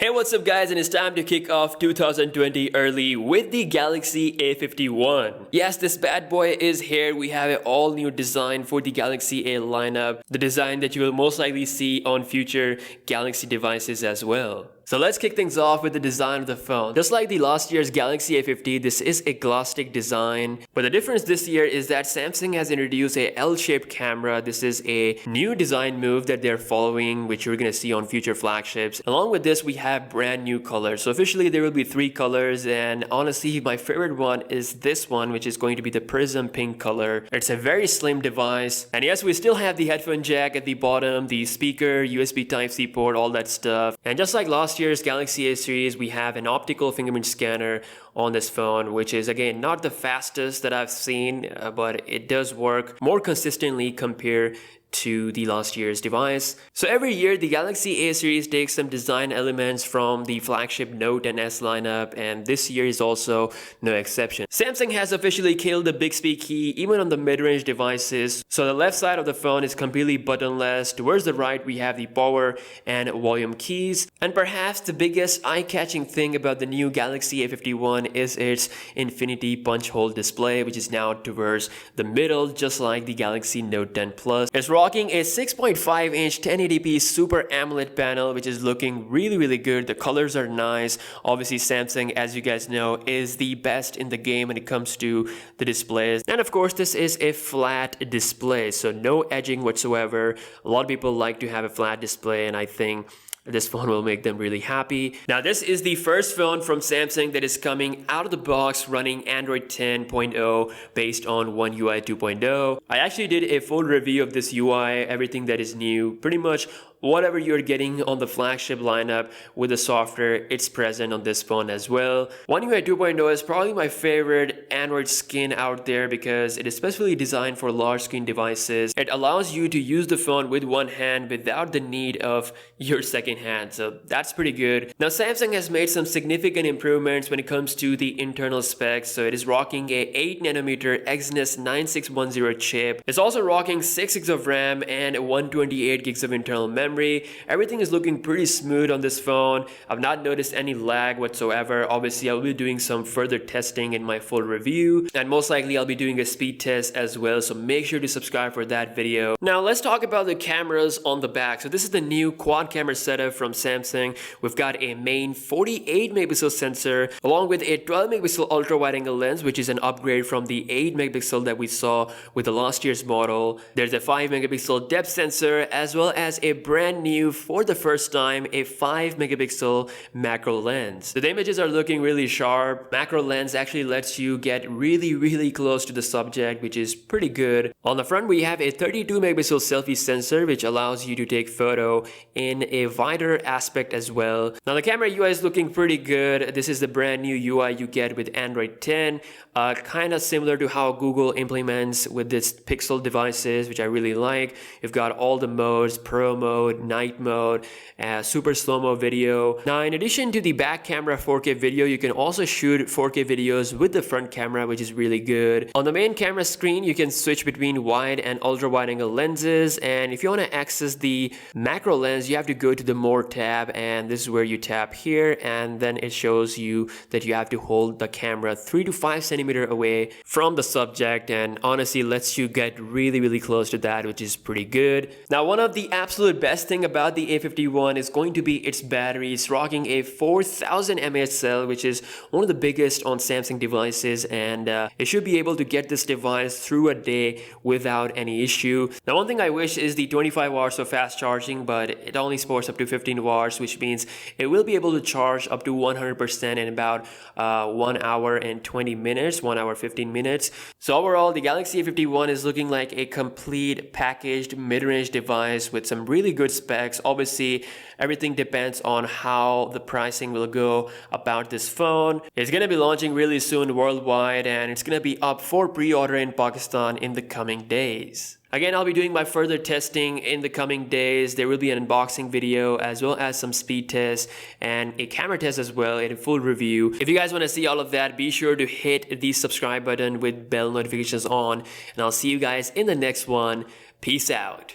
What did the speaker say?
Hey, what's up guys, and it's time to kick off 2020 early with the Galaxy A51. Yes, this bad boy is here. We have an all new design for the Galaxy A lineup, the design that you will most likely see on future Galaxy devices as well. So let's kick things off with the design of the phone. Just like the last year's Galaxy A50, this is a gloss-stick design. But the difference this year is that Samsung has introduced a L-shaped camera. This is a new design move that they're following, which you're gonna see on future flagships. Along with this, we have brand new colors. So officially there will be 3 colors, and honestly my favorite one is this one, which is going to be the Prism pink color. It's a very slim device. And yes, we still have the headphone jack at the bottom, the speaker, USB Type-C port, all that stuff. And just like last year's Galaxy A series, we have an optical fingerprint scanner on this phone, which is again not the fastest that I've seen, but it does work more consistently compared to the last year's device. So every year the Galaxy A series takes some design elements from the flagship Note and S lineup, and this year is also no exception. Samsung has officially killed the Bixby key even on the mid-range devices. So the left side of the phone is completely buttonless. Towards the right we have the power and volume keys. And perhaps the biggest eye-catching thing about the new Galaxy A51 is its infinity punch hole display, which is now towards the middle, just like the Galaxy Note 10 Plus. It's rocking a 6.5-inch 1080p Super AMOLED panel, which is looking really good. The colors are nice. Obviously Samsung, as you guys know, is the best in the game when it comes to the displays. And of course this is a flat display, so no edging whatsoever. A lot of people like to have a flat display, and I think this phone will make them really happy. Now this is the first phone from Samsung that is coming out of the box running Android 10.0 based on One UI 2.0. I actually did a full review of this UI, everything that is new, pretty much whatever you're getting on the flagship lineup with the software, it's present on this phone as well. One UI 2.0 is probably my favorite Android skin out there because it is specifically designed for large screen devices. It allows you to use the phone with one hand without the need of your second hand, so that's pretty good. Now Samsung has made some significant improvements when it comes to the internal specs. So it is rocking a 8nm Exynos 9610 chip. It's also rocking 6 GB of RAM and 128 GB of internal memory. Everything is looking pretty smooth on this phone. I've not noticed any lag whatsoever. Obviously I'll be doing some further testing in my full review, and most likely I'll be doing a speed test as well, so make sure to subscribe for that video. Now let's talk about the cameras on the back. So this is the new quad camera setup from Samsung. We've got a main 48 megapixel sensor along with a 12 megapixel ultra wide angle lens, which is an upgrade from the 8 megapixel that we saw with the last year's model. There's a 5 megapixel depth sensor, as well as a brand new, for the first time, a 5 megapixel macro lens. So the images are looking really sharp. Macro lens actually lets you get really close to the subject, which is pretty good. On the front we have a 32 megapixel selfie sensor, which allows you to take photo in a wider aspect as well. Now the camera UI is looking pretty good. This is the brand new UI you get with Android 10, kind of similar to how Google implements with this Pixel devices, which I really like. You've got all the modes: Pro mode, night mode, super slow-mo video. Now in addition to the back camera 4K video, you can also shoot 4K videos with the front camera, which is really good. On the main camera screen you can switch between wide and ultra wide angle lenses, and if you want to access the macro lens you have to go to the More tab, and this is where you tap here, and then it shows you that you have to hold the camera 3 to 5 centimeters away from the subject, and honestly lets you get really close to that, which is pretty good. Now one of the absolute best thing about the A51 is going to be its battery. It's rocking a 4000 mAh cell, which is one of the biggest on Samsung devices, and it should be able to get this device through a day without any issue. Now one thing I wish is the 25 hours of fast charging, but it only supports up to 15 watts, which means it will be able to charge up to 100% in about 1 hour and 20 minutes, 1 hour 15 minutes. So overall the Galaxy A51 is looking like a complete packaged mid-range device with some really good specs. Obviously everything depends on how the pricing will go about this phone. It's gonna be launching really soon worldwide, and it's gonna be up for pre-order in Pakistan in the coming days. Again, I'll be doing my further testing in the coming days. There will be an unboxing video as well as some speed tests and a camera test as well in a full review. If you guys want to see all of that, be sure to hit the subscribe button with bell notifications on, and I'll see you guys in the next one. Peace out.